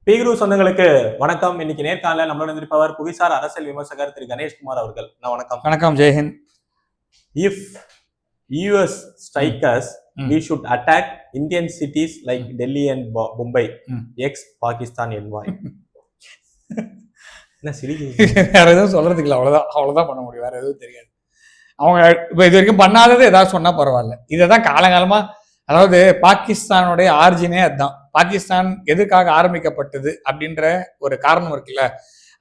பீகுரு சொந்தங்களுக்கு வணக்கம். இன்னைக்கு நேர்காணல நம்மளோட இருப்பவர் புவிசார் அரசியல் விமர்சகர் திரு கணேஷ்குமார் அவர்கள். வணக்கம். வணக்கம். ஜெய்ஹிந்த். If US strike us, we should attack Indian cities like Delhi and Mumbai. Ex-Pakistan envoy. என்ன சிரிக்கிறீங்க? வேற எதுவும் சொல்றதுக்கு இல்லை. அவ்வளவுதான் பண்ண முடியும். வேற எதுவும் தெரியாது. அவங்க இப்போ இது வரைக்கும் பண்ணாதது ஏதாவது சொன்னா பரவாயில்ல. இதை தான் காலங்காலமா, அதாவது பாகிஸ்தானுடைய ஆரிஜினே அதுதான். பாகிஸ்தான் எதுக்காக ஆரம்பிக்கப்பட்டது அப்படின்ற ஒரு காரணம் இருக்குல்ல,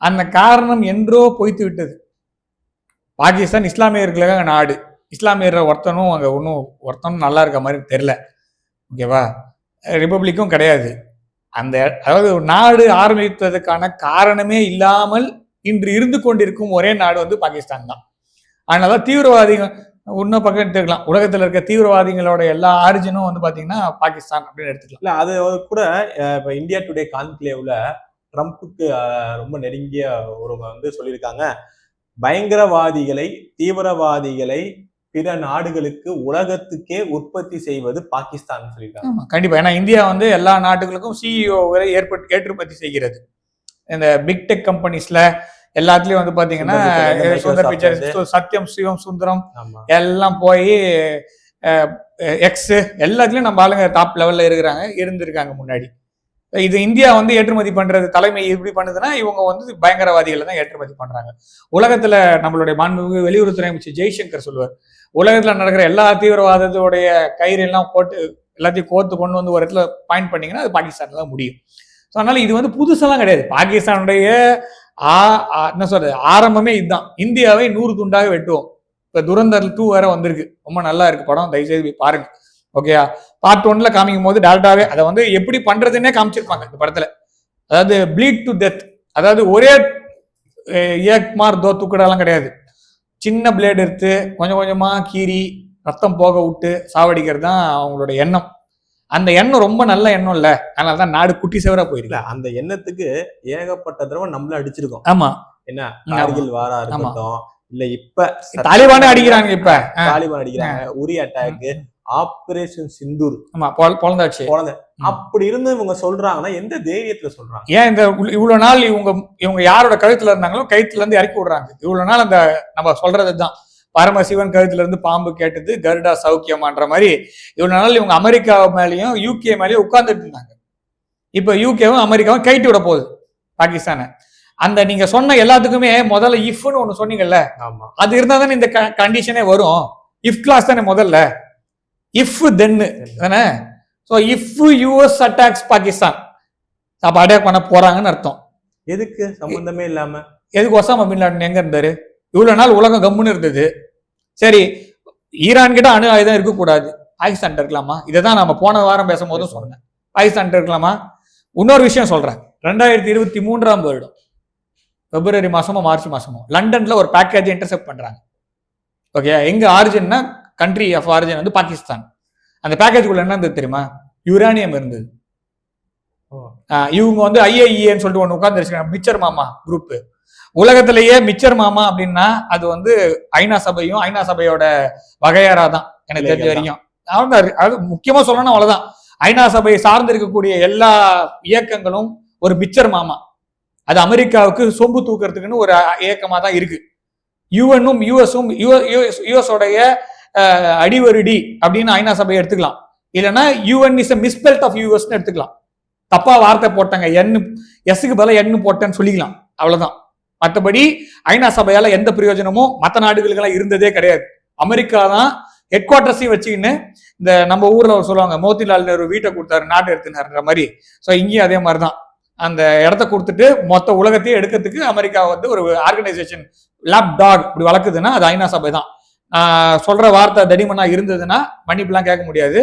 அந்த காரணம் என்றோ பொய்த்து விட்டது. பாகிஸ்தான் இஸ்லாமியர்களுக்காக நாடு. இஸ்லாமியர் ஒருத்தனும் அங்கே ஒருத்தனும் நல்லா இருக்க மாதிரி தெரியல. ஓகேவா? ரிப்பப்ளிக்கும் கிடையாது. அதாவது நாடு ஆரம்பித்ததுக்கான காரணமே இல்லாமல் இன்று இருந்து கொண்டிருக்கும் ஒரே நாடு வந்து பாகிஸ்தான் தான். அதனால தீவிரவாதிகள் இன்னும் பக்கம் எடுத்துக்கலாம். உலகத்தில் இருக்க தீவிரவாதிகளோட எல்லா ஆரிஜினும் வந்து பாத்தீங்கன்னா பாகிஸ்தான் அப்படின்னு எடுத்துக்கலாம். இல்ல, அது கூட இப்ப இந்தியா டுடே கான்க்ளேவ்ல ட்ரம்ப்புக்கு ரொம்ப நெருங்கிய ஒருவங்க வந்து சொல்லியிருக்காங்க, பயங்கரவாதிகளை தீவிரவாதிகளை பிற நாடுகளுக்கு உலகத்துக்கே உற்பத்தி செய்வது பாகிஸ்தான் சொல்லியிருக்காங்க. கண்டிப்பா. ஏன்னா இந்தியா வந்து எல்லா நாடுகளுக்கும் சிஇஓவை ஏற்றுமதி செய்கிறது. இந்த பிக் டெக் கம்பெனிஸ்ல எல்லாத்துலயும் வந்து பாத்தீங்கன்னா சுந்தர் பிச்சை, சத்யம், சிவம் சுந்தரம் எல்லாம் போய் எக்ஸ் எல்லாத்துலயும் நம்ம ஆளுங்க டாப் லெவல்ல இருந்திருக்காங்க முன்னாடி. இது இந்தியா வந்து ஏற்றுமதி பண்றது தலைமை எப்படி பண்ணுதுன்னா, இவங்க வந்து பயங்கரவாதிகளை தான் ஏற்றுமதி பண்றாங்க. உலகத்துல நம்மளுடைய மாண்புமிகு வெளியுறவுத்துறை அமைச்சர் ஜெய்சங்கர் சொல்லுவார், உலகத்துல நடக்கிற எல்லா தீவிரவாதத்தோடைய கயிறு எல்லாம் போட்டு எல்லாத்தையும் கோர்த்து கொண்டு வந்து ஒரு இடத்துல பாயிண்ட் பண்ணீங்கன்னா அது பாகிஸ்தான்ல தான் முடியும். ஸோ அதனால இது வந்து புதுசெல்லாம் கிடையாது. பாகிஸ்தானுடைய என்ன சொல்றது, ஆரம்பமே இதுதான். இந்தியாவை 100 துண்டாக வெட்டுவோம். இப்ப துரந்தர் 2 வேற வந்திருக்கு. ரொம்ப நல்லா இருக்கு படம், தயவுசெய்து பாருங்க. ஓகேயா? பார்ட் 1ல காமிக்கும் போது டேரக்டாவே அதை வந்து எப்படி பண்றதுன்னே காமிச்சிருப்பாங்க இந்த படத்துல. அதாவது ப்ளீட் டு டெத், அதாவது ஒரே ஏக்மார் தோ துக்கடெல்லாம் கிடையாது. சின்ன பிளேடு எடுத்து கொஞ்சம் கொஞ்சமா கீறி ரத்தம் போக விட்டு சாவடிக்கிறது தான் அவங்களோட எண்ணம். அந்த எண்ணம் ரொம்ப நல்ல எண்ணம் இல்ல, அதனாலதான் நாடு குட்டி சேவரா போயிருக்கு. அந்த எண்ணத்துக்கு ஏகப்பட்ட தடவை நம்மள அடிச்சிருக்கோம். ஆமா, என்ன கார்கில் வாரா இருக்கட்டும், இல்ல இப்ப தாலிபானே அடிக்கிறாங்க. இப்ப தாலிபான் அடிக்கிறாங்க, உரி அட்டாக், ஆபரேஷன் சிந்தூர், பொழந்தாச்சு. அப்படி இருந்து இவங்க சொல்றாங்கன்னா எந்த தைரியத்துல சொல்றாங்க? ஏன் இந்த இவ்வளவு நாள் இவங்க யாரோட கழுத்துல இருந்தாங்களோ கழுத்துல இருந்து இறக்கி விடுறாங்க. இவ்வளவு நாள் அந்த நம்ம சொல்றதுதான், பரமசிவன் கழுத்துல இருந்து பாம்பு கேட்டது கருடா சௌக்கியமான்ற மாதிரி இவ்வளவு நாள் இவங்க அமெரிக்கா மேலேயும் யூகே மேலேயும் உட்கார்ந்துட்டு இருந்தாங்க. இப்ப யூகேவும் அமெரிக்காவும் கைட்டு விட போகுது பாகிஸ்தானை. அந்த நீங்க சொன்ன எல்லாத்துக்குமே முதல்ல இஃப்னு ஒண்ணு சொன்னீங்கல்ல, அது இருந்தா தானே இந்த கண்டிஷனே வரும். இஃப் கிளாஸ் தானே முதல்ல, இஃப் தென்னு தானே. So if US attacks Pakistan, அப்ப அட்டாக் பண்ண போறாங்கன்னு அர்த்தம். எதுக்கு சம்பந்தமே இல்லாம? எதுக்கு? ஒசாமா பின் லாடன் எங்க இருந்தாரு? இவ்வளவு நாள் உலகம் கம்முன்னு இருந்தது. சரி, ஈரான் கிட்ட அணு ஆயுதம் இருக்கக்கூடாது, பாகிஸ்தான் இருக்கலாமா? இதை தான் நம்ம போன வாரம் பேசும்போதும் சொன்னேன். பாகிஸ்தான் இருக்கலாமா? இன்னொரு விஷயம் சொல்றேன். 2023ஆம் வருடம் பிப்ரவரி மாசமோ மார்ச் மாசமோ லண்டன்ல ஒரு பேக்கேஜ் இன்டர்செப்ட் பண்றாங்க. ஓகே, எங்க ஆரிஜின்னா கண்ட்ரி ஆஃப் ஆரிஜின் வந்து பாகிஸ்தான். அந்த பேக்கேஜுக்குள்ள என்ன இருந்தது தெரியுமா? யுரேனியம் இருந்தது. இவங்க வந்து ஐஏஇஏன்னு சொல்லிட்டு ஒன்று உட்கார்ந்து மிச்சர் மாமா குரூப். உலகத்திலேயே மிச்சர் மாமா அப்படின்னா அது வந்து ஐநா சபையும் ஐநா சபையோட வகையறா தான் எனக்கு தெரிஞ்ச வரைக்கும். அது முக்கியமா சொல்லணும், அவ்வளவுதான். ஐநா சபையை சார்ந்து இருக்கக்கூடிய எல்லா இயக்கங்களும் ஒரு மிச்சர் மாமா. அது அமெரிக்காவுக்கு சொம்பு தூக்குறதுக்குன்னு ஒரு இயக்கமா தான் இருக்கு. யுஎன்னும் யுஎஸும் யுஎஸோடைய அடிவருடி அப்படின்னு ஐநா சபையை எடுத்துக்கலாம். இல்லைன்னா யுஎன் இஸ் மிஸ்பெல்ட் ஆஃப் யுஎஸ்ன்னு எடுத்துக்கலாம். தப்பா வார்த்தை போட்டாங்க, எஸ்ஸுக்கு பதிலாக என்னு போட்டேன்னு சொல்லிக்கலாம், அவ்வளவுதான். மற்றபடி ஐநா சபையால எந்த பிரயோஜனமும் மற்ற நாடுகளுக்கெல்லாம் இருந்ததே கிடையாது. அமெரிக்கா தான் ஹெட் குவார்டர்ஸையும் வச்சுக்கின்னு, இந்த நம்ம ஊர்ல சொல்லுவாங்க மோதிலால் நேரு வீட்டை கொடுத்தாரு நாடு எடுத்துனாருன்ற மாதிரி. ஸோ இங்கேயும் அதே மாதிரிதான், அந்த இடத்த கொடுத்துட்டு மொத்த உலகத்தையும் எடுக்கிறதுக்கு அமெரிக்கா வந்து ஒரு ஆர்கனைசேஷன் லேப் டாக் இப்படி வளர்க்குதுன்னா அது ஐநா சபை தான். சொல்ற வார்த்தை தடிமனா இருந்ததுன்னா மன்னிப்புலாம் கேட்க முடியாது.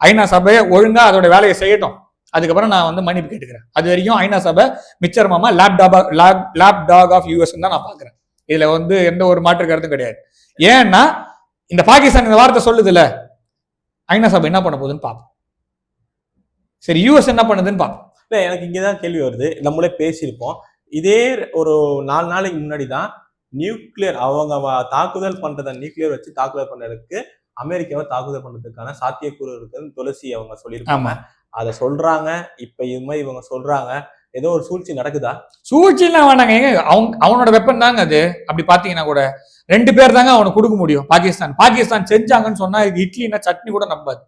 ஐநா சபையை ஒழுங்கா அதோட வேலையை செய்யட்டும், அதுக்கப்புறம் நான் வந்து மன்னிப்பு கேட்டுக்கிறேன். அது வரைக்கும் ஐநா சபை மிச்சர் மாமா லேப் டாக் ஆஃப் யூஎஸ் தான் நான் பாக்குறேன். இதுல வந்து எந்த ஒரு மாற்று கருத்தும் கிடையாது. ஏன்னா இந்த பாகிஸ்தான் இந்த வார்த்தை சொல்லுது இல்ல, ஐநா சபை என்ன பண்ண போகுதுன்னு பார்ப்போம். சரி, யூஎஸ் என்ன பண்ணுதுன்னு பார்ப்போம். இல்ல, எனக்கு இங்கதான் கேள்வி வருது. நம்மளே பேசியிருப்போம். இதே ஒரு 4 நாளைக்கு முன்னாடி தான் நியூக்ளியர் அவங்க தாக்குதல் பண்றத, நியூக்ளியர் வச்சு தாக்குதல் பண்றதுக்கு அமெரிக்காவை தாக்குதல் பண்றதுக்கான சாத்தியக்கூறு இருக்குன்னு துளசி அவங்க சொல்லியிருக்காங்க. அதை சொல்றாங்க. இப்ப இது மாதிரி இவங்க சொல்றாங்க. ஏதோ ஒரு சூழ்ச்சி நடக்குதா? சூழ்ச்சிலாம் வேணாங்க. அவனோட வெப்பன் தாங்க அது. அப்படி பாத்தீங்கன்னா கூட 2 பேர் தாங்க அவனுக்கு கொடுக்க முடியும். பாகிஸ்தான் செஞ்சாங்கன்னு சொன்னா இது இட்லினா சட்னி கூட நம்பாது.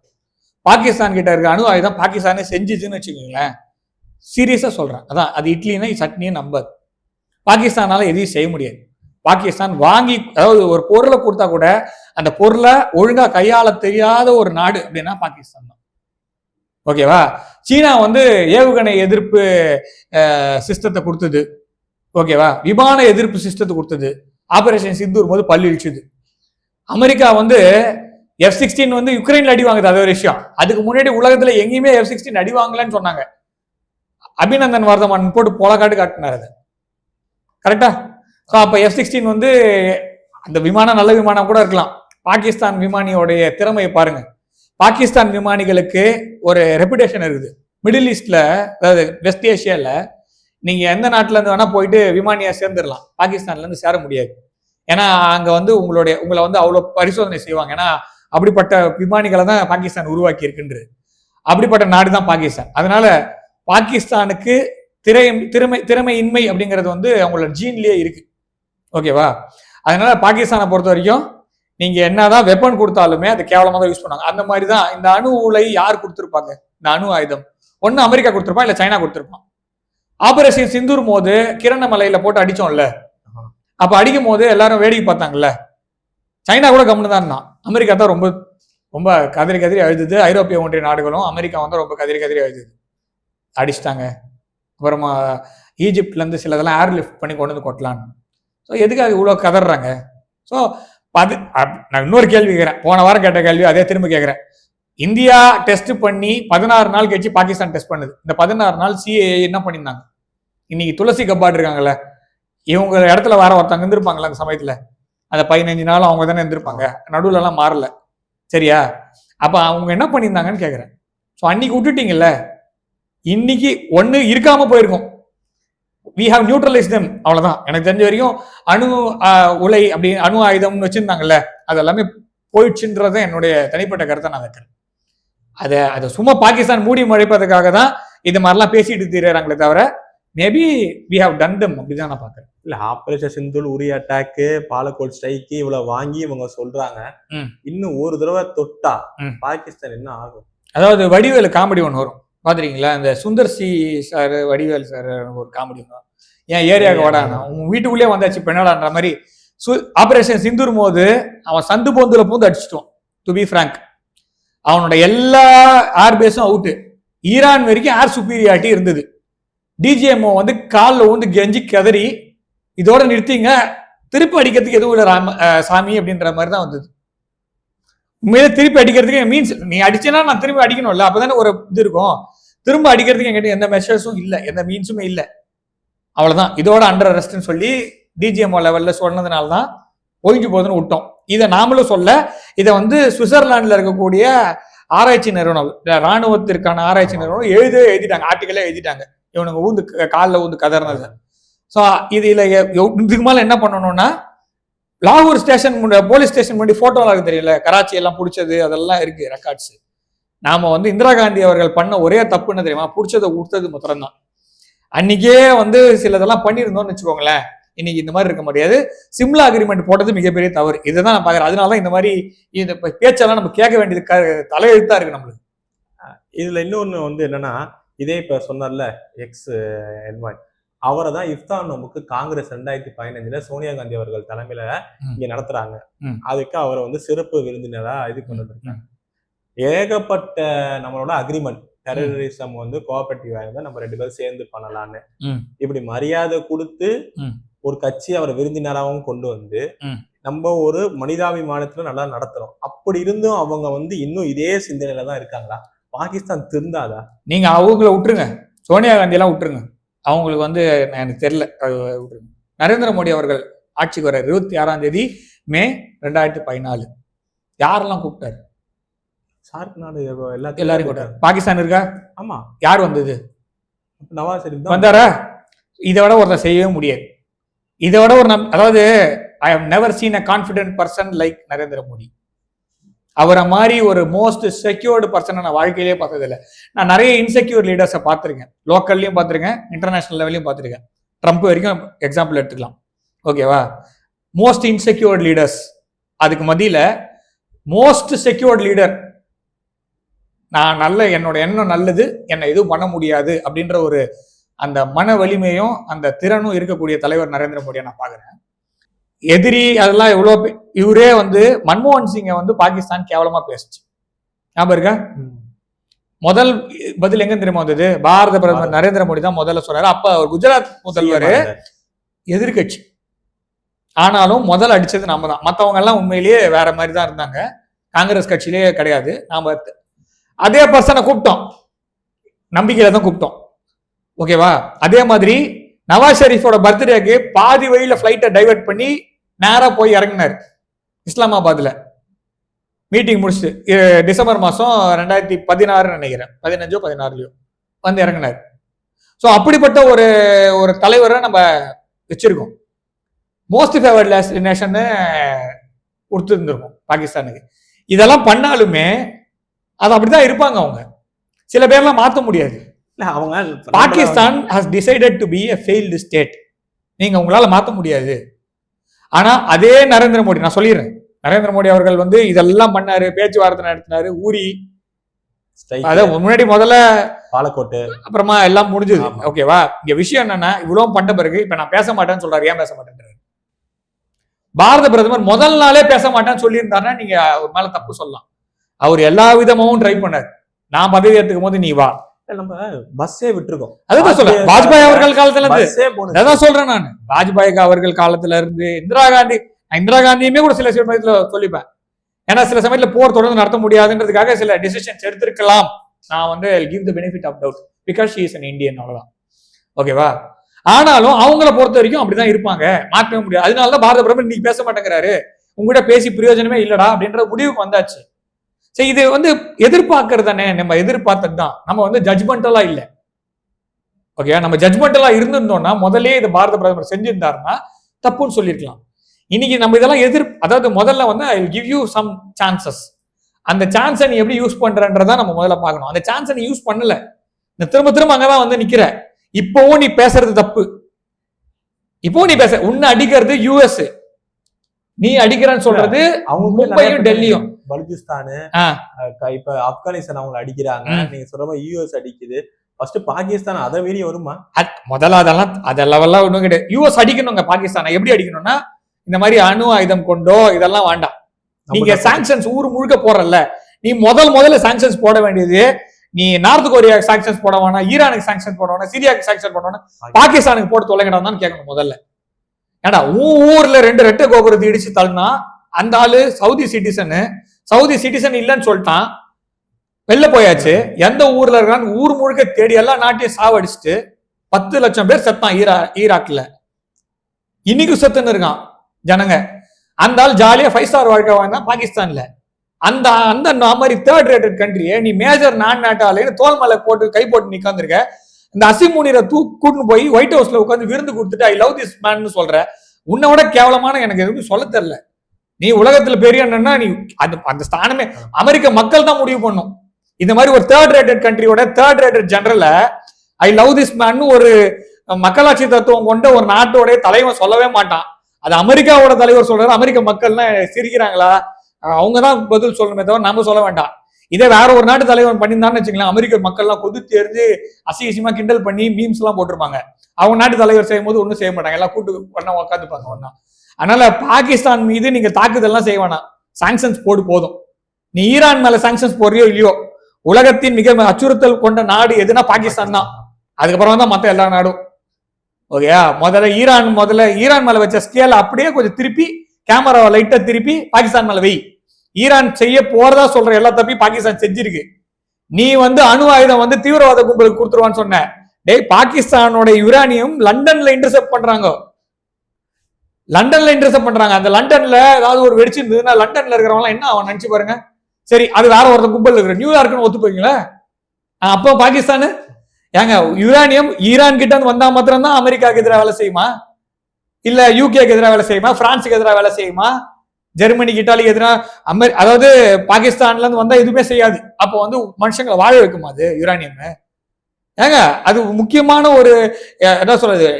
பாகிஸ்தான் கிட்ட இருக்க அணு ஆயுதம் பாகிஸ்தானே செஞ்சுச்சுன்னு வச்சுக்கோங்களேன், சீரியஸா சொல்றேன். அதான் அது இட்லினா சட்னியும் நம்பாது. பாகிஸ்தானால எதையும் செய்ய முடியாது. பாகிஸ்தான் வாங்கி, அதாவது ஒரு பொருளை கொடுத்தா கூட அந்த பொருளை ஒழுங்கா கையாள தெரியாத ஒரு நாடு அப்படின்னா பாகிஸ்தான் தான். ஓகேவா? சீனா வந்து ஏவுகணை எதிர்ப்பு சிஸ்டத்தை கொடுத்தது. ஓகேவா? விமான எதிர்ப்பு சிஸ்டத்தை கொடுத்தது. ஆபரேஷன் சிந்தூர் போது பள்ளி இழிச்சுது. அமெரிக்கா வந்து F-16 வந்து யுக்ரைன்ல அடி வாங்குது, அது ஒரு விஷயம். அதுக்கு முன்னாடி உலகத்துல எங்கேயுமே F-16 அடி வாங்கலன்னு சொன்னாங்க. அபிநந்தன் வர்தமான் போட்டு போலக்காட்டு காட்டினார் அதை. கரெக்டா? ஸோ அப்ப F-16 வந்து அந்த விமானம் நல்ல விமானம் கூட இருக்கலாம். பாகிஸ்தான் விமானியோடைய திறமையை பாருங்க. பாகிஸ்தான் விமானிகளுக்கு ஒரு ரெப்புடேஷன் இருக்குது மிடில் ஈஸ்ட்ல, அதாவது வெஸ்ட் ஏஷியால. நீங்க எந்த நாட்டுல இருந்து வேணா போயிட்டு விமானியா சேர்ந்துடலாம், பாகிஸ்தான்ல இருந்து சேர முடியாது. ஏன்னா அங்க வந்து உங்களை வந்து அவ்வளவு பரிசோதனை செய்வாங்க. ஏன்னா அப்படிப்பட்ட விமானிகளை தான் பாகிஸ்தான் உருவாக்கி இருக்குன்றது. அப்படிப்பட்ட நாடு தான் பாகிஸ்தான். அதனால பாகிஸ்தானுக்கு திறமையின்மை அப்படிங்கிறது வந்து அவங்களோட ஜீன்லயே இருக்கு. ஓகேவா? அதனால பாகிஸ்தானை பொறுத்த வரைக்கும் நீங்க என்னதான் வெப்பன் கொடுத்தாலுமே அது கேவலமா தான் யூஸ் பண்ணாங்க. அந்த மாதிரி தான் இந்த அணு உலை யார் கொடுத்துருப்பாங்க? இந்த அணு ஆயுதம் ஒன்னு அமெரிக்கா கொடுத்துருப்பான், இல்ல சைனா கொடுத்துருப்பான். ஆபரேஷன் சிந்தூர் போது கிரணமலையில போட்டு அடிச்சோம்ல, அப்ப அடிக்கும் போது எல்லாரும் வேடிக்கை பார்த்தாங்கல்ல. சைனா கூட கம்முன்னு தான் இருந்தான். அமெரிக்கா தான் ரொம்ப ரொம்ப கதறி அழுதுது. ஐரோப்பிய ஒன்றிய நாடுகளும் அமெரிக்கா வந்து ரொம்ப கதறி அழுதுது, அடிச்சிட்டாங்க. அப்புறமா ஈஜிப்ட்ல இருந்து சிலதெல்லாம் ஏர் லிஃப்ட் பண்ணி கொண்டு வந்து கொட்டலான்னு. ஸோ எதுக்காக இவ்வளோ கதறாங்க? ஸோ நான் இன்னொரு கேள்வி கேட்கிறேன், போன வாரம் கேட்ட கேள்வி அதே திரும்ப கேட்கிறேன். இந்தியா டெஸ்ட் பண்ணி 16 நாள் கழிச்சு பாகிஸ்தான் டெஸ்ட் பண்ணுது. இந்த 16 நாள் சிஏஏ என்ன பண்ணியிருந்தாங்க? இன்னைக்கு துளசி கப்பாடு இருக்காங்கல்ல, இவங்க இடத்துல வர ஒருத்தவங்க இருந்திருப்பாங்களா அந்த சமயத்துல? அந்த 15 நாளும் அவங்க தானே இருந்திருப்பாங்க, நடுவுல எல்லாம் மாறல. சரியா? அப்ப அவங்க என்ன பண்ணியிருந்தாங்கன்னு கேட்கிறேன். ஸோ அன்னைக்கு விட்டுட்டீங்கல்ல, இன்னைக்கு ஒண்ணு இருக்காம போயிருக்கும். we have neutralized them, அவ்வளவுதான். எனக்கு தெரிஞ்ச வரைக்கும் அணு உலை அப்படி அணு ஆயுதம்னு வச்சிருந்தாங்கல்ல, அது எல்லாமே போயிடுச்சுன்றத என்னுடைய தனிப்பட்ட கருத்தை நான் வைக்கிறேன். அதை சும்மா பாகிஸ்தான் மூடி மறைப்பதற்காக தான் இது மாதிரிலாம் பேசிட்டு தீர்றாங்களே தவிர maybe we have done them அப்படிதான் நான் பாக்குறேன். இல்ல, ஆபரேஷன் சிந்தூர், உரி அட்டாக்கு, பாலக்கோட் ஸ்ட்ரைக்கு இவ்வளவு வாங்கி இவங்க சொல்றாங்க. இன்னும் ஒரு தடவை தொட்டா பாகிஸ்தான் என்ன ஆகும்? அதாவது வடிவேலு காமெடி ஒன்று வரும் பாத்துறீங்களா? இந்த Sundar C sir, Vadivel sir ஒரு காமெடி ஒன்று, ஏன் ஏரியாவுக்கு வாடானா உன் வீட்டுக்குள்ளே வந்தாச்சு பெண்ணாடான்ற மாதிரி. ஆபரேஷன் சிந்தூர் போது அவன் சந்து போந்துல பூந்து அடிச்சிட்டோம். டு பி ஃப்ராங்க், அவனோட எல்லா ஏர்பேஸும் அவுட்டு. ஈரான் வரைக்கும் ஏர் சுப்பீரியாரிட்டி இருந்தது. டிஜிஎம்ஓ வந்து காலில் வந்து கெஞ்சி கதறி இதோட நிறுத்திங்க, திருப்பி அடிக்கிறதுக்கு எதுவும் இல்லை சாமி அப்படின்ற மாதிரி தான் வந்தது. உண்மையிலே திருப்பி அடிக்கிறதுக்கு மீன்ஸ் நீ அடிச்சேன்னா நான் திரும்பி அடிக்கணும்ல, அப்பதானே ஒரு இது இருக்கும். திரும்ப அடிக்கிறதுக்கு என்கிட்ட எந்த மெஷர்ஸும் இல்லை, எந்த மீன்ஸுமே இல்லை. அவ்வளவுதான், இதோட அண்டர் அரெஸ்ட்னு சொல்லி டிஜிஎம்ஓ லெவல்ல சொன்னதுனால தான் ஒழிஞ்சு போகுதுன்னு விட்டோம். இதை நாமளும் சொல்ல, இதை வந்து சுவிட்சர்லாந்துல இருக்கக்கூடிய ஆராய்ச்சி நிறுவனம், ராணுவத்திற்கான ஆராய்ச்சி நிறுவனம் எழுதிட்டாங்க, ஆர்டிக்கலே எழுதிட்டாங்க. இவனுங்க ஊந்து காலில் ஊந்து கதறினது. ஸோ இதுல இதுக்கு மேல என்ன பண்ணணும்னா, லாகூர் ஸ்டேஷன் போலீஸ் ஸ்டேஷன் முன்னாடி போட்டோலாம் இருக்கு தெரியல, கராச்சி எல்லாம் பிடிச்சது அதெல்லாம் இருக்கு ரெக்கார்ட்ஸ். நாம வந்து இந்திரா காந்தி அவர்கள் பண்ண ஒரே தப்பு என்ன தெரியுமா? பிடிச்சதை கொடுத்தது மாத்திரம் தான். அன்னைக்கே வந்து சிலதெல்லாம் பண்ணியிருந்தோம்னு வச்சுக்கோங்களேன், இன்னைக்கு இந்த மாதிரி இருக்க முடியாது. சிம்லா அக்ரிமெண்ட் போட்டது மிகப்பெரிய தவறு. இதுதான் நான் பாக்குறேன். அதனாலதான் இந்த மாதிரி இந்த பேச்செல்லாம் நம்ம கேட்க வேண்டியது தலையெழுத்தா இருக்கு நம்மளுக்கு. இதுல இன்னொன்னு வந்து என்னன்னா, இதே இப்ப சொன்னார்ல எக்ஸ் என்வாய், அவரை தான் இஃப்தான் நோம்புக்கு காங்கிரஸ் 2015 சோனியா காந்தி அவர்கள் தலைமையில இங்க நடத்துறாங்க. அதுக்கு அவரை வந்து சிறப்பு விருந்தினரா இது கொண்டு வந்திருக்காங்க. ஏகப்பட்ட நம்மளோட அக்ரிமெண்ட், டெரரிசம் வந்து கோஆபரேட்டிவ் ஆயிருந்தா நம்ம 2 பேரும் சேர்ந்து பண்ணலான்னு இப்படி மரியாதை கொடுத்து ஒரு கட்சி அவரை விருந்தினராகவும் கொண்டு வந்து நம்ம ஒரு மனிதாபிமானத்துல நல்லா நடத்துறோம். அப்படி இருந்தும் அவங்க வந்து இன்னும் இதே சிந்தனையில தான் இருக்காங்களா? பாகிஸ்தான் திருந்தாதா? நீங்க அவங்கள விட்டுருங்க, சோனியா காந்தி எல்லாம் விட்டுருங்க, அவங்களுக்கு வந்து எனக்கு தெரியல. நரேந்திர மோடி அவர்கள் ஆட்சிக்கு வர 26 மே 2014 யாரெல்லாம் கூப்பிட்டாரு? சார்க் நாடு எல்லாரும் கூப்பிட்டாரு. பாகிஸ்தான் இருக்கா? ஆமா. யார் வந்தது? நவாஸ் ஷெரீப் வந்தாரா? இதை விட ஒருத்தர் செய்யவே முடியாது. இதை விட ஒரு அதாவது I have never seen a confident person like Narendra Modi. அவரை மாதிரி ஒரு மோஸ்ட் செக்யூர்டு பர்சனை நான் வாழ்க்கையிலேயே பார்த்ததில்லை. நான் நிறைய இன்செக்யூர் லீடர்ஸை பார்த்துருக்கேன், லோக்கல்லையும் பார்த்துருக்கேன், இன்டர்நேஷனல் லெவலையும் பார்த்துருக்கேன். ட்ரம்ப் வரைக்கும் எக்ஸாம்பிள் எடுத்துக்கலாம், ஓகேவா? மோஸ்ட் இன்செக்யூர்ட் லீடர்ஸ், அதுக்கு மத்தியில் மோஸ்ட் செக்யூர்ட் லீடர், நான் என்னோட எண்ணம் நல்லது, என்னை எதுவும் பண்ண முடியாது அப்படின்ற ஒரு அந்த மன வலிமையும் அந்த திறனும் இருக்கக்கூடிய தலைவர் நரேந்திர மோடியை நான் பார்க்குறேன். எதிரி அதெல்லாம் எவ்வளோ, இவரே வந்து மன்மோகன் சிங்கை வந்து பாகிஸ்தான் கேவலமா பேசுச்சு, ஞாபகம் இருக்கா? முதல் பதில் எங்க தெரியுமா வந்தது? பாரத பிரதமர் நரேந்திர மோடி தான் முதல்ல சொன்னாரு. அப்ப குஜராத் முதல்வர் எதிர்கட்சி, ஆனாலும் முதல் அடிச்சது நம்ம தான். மற்றவங்க எல்லாம் உண்மையிலேயே வேற மாதிரி தான் இருந்தாங்க, காங்கிரஸ் கட்சியிலேயே கிடையாது. நாம அதே பர்சனை கூப்பிட்டோம், நம்பிக்கையில தான் கூப்பிட்டோம், ஓகேவா? அதே மாதிரி நவாஸ் ஷெரீஃபோட பர்த்டேக்கு பாதி வழியில பிளைட்டை டைவர்ட் பண்ணி நேரா போய் இறங்கினார் இஸ்லாமாபாத்ல. மீட்டிங் முடிச்சுட்டு டிசம்பர் மாசம் 2016 நினைக்கிறேன், 15 16 வந்து இறங்கினார். ஸோ அப்படிப்பட்ட ஒரு ஒரு தலைவரை நம்ம வச்சிருக்கோம். மோஸ்ட் ஃபேவர்ட் நேஷன் கொடுத்துருந்துருக்கோம் பாகிஸ்தானுக்கு. இதெல்லாம் பண்ணாலுமே அது அப்படிதான் இருப்பாங்க அவங்க. சில பேர்லாம் மாற்ற முடியாது. அவங்க Pakistan has decided to be a failed state. நீங்க உங்களால மாற்ற முடியாது. ஆனா அதே நரேந்திர மோடி, நான் சொல்லிடுறேன், நரேந்திர மோடி அவர்கள் வந்து இதெல்லாம் பண்ணாரு, பேச்சுவார்த்தை நடத்தினாரு, ஊரி அதான் முன்னாடி முதல்ல பாலக்கோட்டு, அப்புறமா எல்லாம் முடிஞ்சது, ஓகேவா? இங்க விஷயம் என்னன்னா, இவ்வளவு பண்ண பிறகு இப்ப நான் பேச மாட்டேன்னு சொல்றாரு. ஏன் பேச மாட்டேன்றாரு? பாரத பிரதமர் முதல் நாளே பேச மாட்டேன்னு சொல்லியிருந்தாருன்னா நீங்க ஒரு மேல தப்பு சொல்லலாம். அவர் எல்லா விதமாவும் ட்ரை பண்ணாரு. நான் பதவி ஏற்றுக்கும் போது நீ வா, நம்ம பஸ்ஸே விட்டுருக்கோம். அதுதான் சொல்றேன், வாஜ்பாய் அவர்கள் காலத்துல இருந்து அதான் சொல்றேன் நான். வாஜ்பாய் அவர்கள் காலத்துல இருந்து இந்திரா காந்தியுமே கூட சில சமயத்துல சொல்லிப்பேன். ஏன்னா சில சமயத்துல போர் தொடர்ந்து நடத்த முடியாதுன்றதுக்காக சில டிசிஷன்ஸ் எடுத்திருக்கலாம். நான் வந்து give the benefit of doubt because she is an Indian, அவ்வளவுதான், ஓகேவா? ஆனாலும் அவங்கள பொறுத்த வரைக்கும் அப்படிதான் இருப்பாங்க, மாற்றவே முடியாது. அதனாலதான் பாரத பிரதமர் இன்னைக்கு பேச மாட்டேங்கிறாரு, உங்ககிட்ட பேசி பிரயோஜனமே இல்லடா அப்படின்ற முடிவுக்கு வந்தாச்சு. சரி, இது வந்து எதிர்பார்க்கறது தானே, நம்ம எதிர்பார்த்தது தான். நம்ம வந்து ஜட்ஜ்மெண்டலா இல்லை, ஓகே? நம்ம ஜட்ஜ்மெண்டலா இருந்திருந்தோம்னா முதலே இது பாரத பிரதமர் செஞ்சிருந்தாருன்னா தப்புன்னு சொல்லியிருக்கலாம். இன்னைக்கு நம்ம இதெல்லாம் அதாவது முதல்ல வந்து I will give you some chances. அந்த சான்ஸை நீ எப்படி யூஸ் பண்றன்றதான் நம்ம முதல்ல பார்க்கணும். அந்த சான்ஸை நீ யூஸ் பண்ணல, இந்த திரும்ப திரும்ப அங்கதான் வந்து நிக்கிற. இப்பவும் நீ பேசுறது தப்பு. இப்பவும் நீ உன்னை அடிக்கிறது யூஎஸ், நீ அடிக்கிறன்னு சொல்றது மும்பையும் டெல்லியும், பலுச்சிஸ்தானு, இப்ப ஆப்கானிஸ்தான் அவங்க அடிக்கிறாங்க. நீங்க சொல்ற மாதிரி யூஎஸ் அடிக்குது. ஃபர்ஸ்ட் பாகிஸ்தான் அதை மீறி வருமா? முதல்ல அதெல்லாம் ஒண்ணும் கிடையாது. யூஎஸ் அடிக்கணுங்க பாகிஸ்தானை. எப்படி அடிக்கணும்னா, இந்த மாதிரி அணு ஆயுதம் கொண்டோ இதெல்லாம் வேண்டாம். நீங்க சாங்ஷன்ஸ் ஊர் முழுக்க போறல, நீ முதல்ல சாங்ஷன்ஸ் போட வேண்டியது நீ நார்த் கொரியா சாங்ஷன்ஸ் போட வேணாம், ஈரானுக்கு சாங்ஷன் போட வேணாம், சிரியாவுக்கு சாங்ஷன் போட வேணாம், பாகிஸ்தானுக்கு போட்டு தொலைங்கடான்னு தான் கேட்கணும் முதல்ல. ஏன்னா ஊர்ல 2 ரெட்டை கோபுரத்தை இடிச்சு தள்ளினா அந்த ஆளு சவுதி சிட்டிசன் இல்லைன்னு சொல்லிட்டான், வெளில போயாச்சு. எந்த ஊர்ல இருக்கான்னு ஊர் முழுக்க தேடி எல்லா நாட்டையும் சாவடிச்சுட்டு 10 லட்சம் பேர் செத்தான் ஈராக்ல. இன்னைக்கு செத்துன்னு இருக்கான் ஜனங்க. அந்த ஆள் ஜாலியா 5 ஸ்டார் வாழ்க்கை வாழ்ந்தான் பாகிஸ்தான்ல. அந்த மாதிரி 3rd ரேட்டட் கண்ட்ரியை நீ மேஜர் நாட்டாலேன்னு தோல் மலை போட்டு கை போட்டு நிக்காந்துருக்க. இந்த அசிமுனிரை கூட்டின்னு போய் ஒயிட் ஹவுஸ்ல உட்காந்து விருந்து கொடுத்துட்டு ஐ லவ் திஸ் மேன் சொல்ற. உன்னை விட கேவலமான எனக்கு எதுவும் சொல்ல தெரியல. நீ உலகத்துல பெரிய என்னன்னா நீ அந்த ஸ்தானமே அமெரிக்க மக்கள் தான் முடிவு பண்ணும். இந்த மாதிரி ஒரு 3rd ரேட்டட் கண்ட்ரியோட 3rd ரேட்டட் ஜெனரல ஐ லவ் திஸ் மேன் ஒரு மக்களாட்சி தத்துவம் கொண்ட ஒரு நாட்டோட தலைவன் சொல்லவே மாட்டான். அது அமெரிக்காவோட தலைவர் சொல்றாரு. அமெரிக்க மக்கள்லாம் சிரிக்கிறாங்களா? அவங்கதான் பதில் சொல்லணுமே தவிர நம்ம சொல்ல வேண்டாம். இதே வேற ஒரு நாட்டு தலைவன் பண்ணியிருந்தான்னு வச்சுக்கலாம், அமெரிக்க மக்கள்லாம் கொதித்து எரிஞ்சு அசிங்கமா கிண்டல் பண்ணி மீம்ஸ் எல்லாம் போட்டிருப்பாங்க. அவங்க நாட்டு தலைவர் செய்யும் போது ஒன்றும் செய்ய மாட்டாங்க, எல்லாம் கூட்டு ஒன்னா உட்காந்துப்பாங்க ஒன்னா. அதனால பாகிஸ்தான் மீது நீங்க தாக்குதல்லாம் செய்ய வேணாம், சாங்ஷன்ஸ் போடு போதும். நீ ஈரான் மேல சாங்ஷன்ஸ் போறியோ இல்லையோ, உலகத்தின் மிக அச்சுறுத்தல் கொண்ட நாடு எதுனா பாகிஸ்தான் தான். அதுக்கப்புறம் தான் மற்ற எல்லா நாடும், ஓகேயா? முதல்ல ஈரான் மேல வச்ச ஸ்கேல அப்படியே கொஞ்சம் திருப்பி கேமராவை லைட்டா திருப்பி பாகிஸ்தான் மேல வை. ஈரான் செய்ய போறதா சொல்ற எல்லா தப்பையும் பாகிஸ்தான் செஞ்சிருக்கு. நீ வந்து அணு ஆயுதம் தீவிரவாத கும்பலுக்கு கொடுத்துருவான்னு சொன்ன. டேய், பாகிஸ்தானோட யுரேனியம் லண்டன்ல இன்டர்செப்ட் பண்றாங்க. அந்த லண்டன்ல ஏதாவது ஒரு வெடிச்சு இருந்ததுன்னா லண்டன்ல இருக்கிறவங்க என்ன அவன் நினைச்சு பாருங்க. சரி, அது வேற ஒருத்த கும்பல் இருக்கிற நியூயார்க்னு ஒத்துப்பீங்களா? அப்போ பாகிஸ்தானு ஏங்க யுரேனியம் ஈரான் கிட்ட வந்தா மாத்திரம் தான் அமெரிக்காவுக்கு எதிராக வேலை செய்யுமா? இல்ல யூகேக்கு எதிராக வேலை செய்யுமா? பிரான்ஸுக்கு எதிராக வேலை செய்யுமா? ஜெர்மனிக்கு இட்டாலிக்கு எதிராக அதாவது பாகிஸ்தான்ல இருந்து வந்தா எதுவுமே செய்யாது. அப்போ வந்து மனுஷங்களை வாழ வைக்குமா அது யுரானியம்? ஏங்க அது முக்கியமான ஒரு என்ன சொல்றது,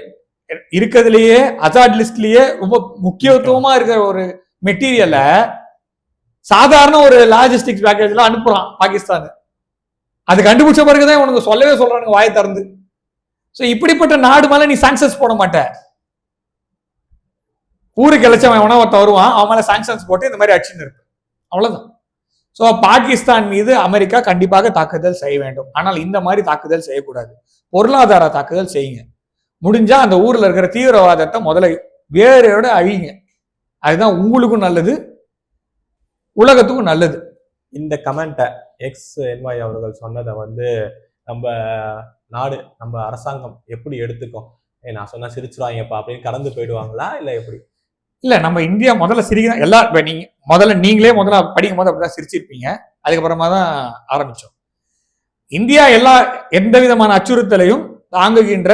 இருக்கிறதுலயே அசாட் லிஸ்ட்லயே ரொம்ப முக்கியத்துவமா இருக்கிற ஒரு மெட்டீரியல சாதாரண ஒரு லாஜிஸ்டிக்ஸ் பேக்கேஜ்ல அனுப்புறான் பாகிஸ்தான். அது கண்டுபிடிச்ச பிறகுதான் உனக்கு சொல்லவே சொல்றானுங்க வாயை திறந்து. சோ இப்படிப்பட்ட நாடு மேல நீ சாங்ஷன்ஸ் போட மாட்ட. ஊருக்கு இழைச்சவன் உணவத்தை வருவான், அவன் மேல சாங்ஷன்ஸ் போட்டு இந்த மாதிரி அடிச்சுன்னு இருப்பேன், அவ்வளவுதான். சோ பாகிஸ்தான் மீது அமெரிக்கா கண்டிப்பாக தாக்குதல் செய்ய வேண்டும். ஆனால் இந்த மாதிரி தாக்குதல் செய்யக்கூடாது. பொருளாதார தாக்குதல் செய்யுங்க. முடிஞ்சா அந்த ஊர்ல இருக்கிற தீவிரவாதத்தை முதல்ல வேரோட அழிங்க. அதுதான் உங்களுக்கும் நல்லது, உலகத்துக்கும் நல்லது. இந்த கமெண்ட்டை XNY அவர்கள் சொன்னதை வந்து நம்ம நாடு, நம்ம அரசாங்கம் எப்படி எடுத்துக்கும்? நான் சொன்னா சிரிச்சுருவாங்கப்பா அப்படின்னு கடந்து போயிடுவாங்களா இல்ல எப்படி? இல்ல, நம்ம இந்தியா முதல்ல சிரிக்க எல்லா நீங்களே முதல்ல படிக்கும் போது அப்படிதான் சிரிச்சிருப்பீங்க. அதுக்கப்புறமா தான் ஆரம்பிச்சோம். இந்தியா எந்த விதமான அச்சுறுத்தலையும் தாங்குகின்ற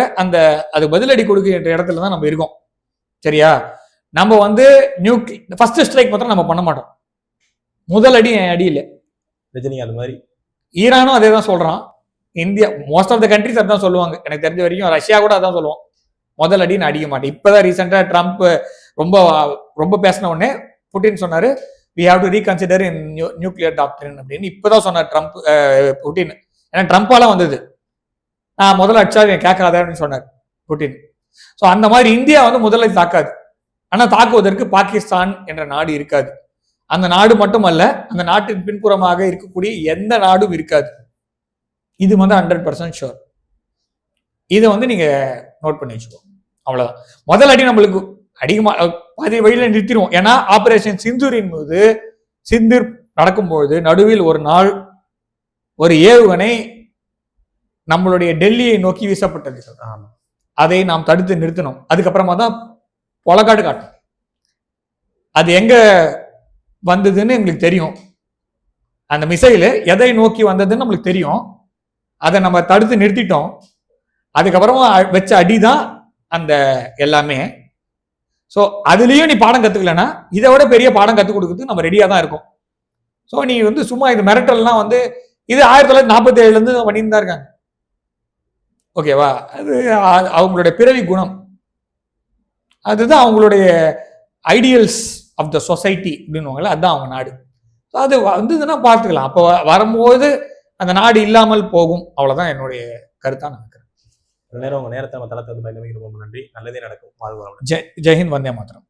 அது பதிலடி கொடுக்கின்ற இடத்துல தான் நம்ம இருக்கோம். சரியா? நம்ம வந்து ஃபர்ஸ்ட் ஸ்ட்ரைக் மாத்திரம் நம்ம பண்ண மாட்டோம். முதல் அடி அடி இல்லை. ரஜினி அது மாதிரி ஈரானும் அதே தான் சொல்றான். India most of the countries அதான் சொல்லுவாங்க. எனக்கு தெரிஞ்ச வரைக்கும் ரஷ்யா கூட அதான் சொல்லுவோம், முதல் அடி நான் அடிக்க மாட்டேன். இப்பதான் ரீசெண்டா ட்ரம்ப் ரொம்ப ரொம்ப பேசின உடனே புட்டின் சொன்னாரு we have to reconsider in nuclear doctrine அப்படின்னு இப்பதான் சொன்னார் ட்ரம்ப் புட்டின். ஏன்னா ட்ரம்பால வந்தது, நான் முதல்ல அடிச்சா கேட்காதான்னு சொன்னார் புட்டின். ஸோ அந்த மாதிரி இந்தியா வந்து முதல்ல தாக்காது. ஆனா தாக்குவதற்கு பாகிஸ்தான் என்ற நாடு இருக்காது. அந்த நாடு மட்டுமல்ல, அந்த நாட்டின் பின்புறமாக இருக்கக்கூடிய எந்த நாடும் இருக்காது. இது வந்து 100% ஷோர். இதை வந்து நீங்க நோட் பண்ணி வச்சுக்கோ. அவ்வளவுதான். முதல் அடி நம்மளுக்கு அதிகமா பாதி வழியில நிறுத்திடுவோம். ஏன்னா ஆபரேஷன் சிந்தூரின் போது சிந்தூர் நடக்கும்போது நடுவில் ஒரு நாள் ஒரு ஏவுகணை நம்மளுடைய டெல்லியை நோக்கி வீசப்பட்டது. அதை நாம் தடுத்து நிறுத்தினோம். அதுக்கப்புறமா தான் பொலக்காடு காட்டும். அது எங்க வந்ததுன்னு எங்களுக்கு தெரியும். அந்த மிசைலு எதை நோக்கி வந்ததுன்னு நம்மளுக்கு தெரியும். அதை நம்ம தடுத்து நிறுத்திட்டோம். அதுக்கப்புறமா வச்ச அடிதான் அந்த எல்லாமே. ஸோ அதுலயும் நீ பாடம் கத்துக்கலன்னா இதை விட பெரிய பாடம் கத்துக் கொடுக்குறதுக்கு நம்ம ரெடியா தான் இருக்கோம். ஸோ நீ வந்து சும்மா இது மிரட்டல்லாம் வந்து இது 1947 இருந்து பண்ணிட்டு தான் இருக்காங்க. ஓகேவா? அது அவங்களுடைய பிறவி குணம், அதுதான் அவங்களுடைய ஐடியல்ஸ் ஆஃப் த சொசைட்டி அப்படின்னுவாங்கல்ல, அதுதான் அவங்க நாடு. ஸோ அது வந்ததுன்னா பார்த்துக்கலாம். அப்போ வரும்போது அந்த நாடு இல்லாமல் போகும். அவ்வளவுதான் என்னுடைய கருத்தா நான் நினைக்கிறேன். நேரம் உங்க நேரத்தை நம்ம தளத்தை வந்து பயணமிக்க ரொம்ப நன்றி. நல்லதே நடக்கும். வாழ்வு. ஜெய்ஹிந்த், வந்தே மாதரம்.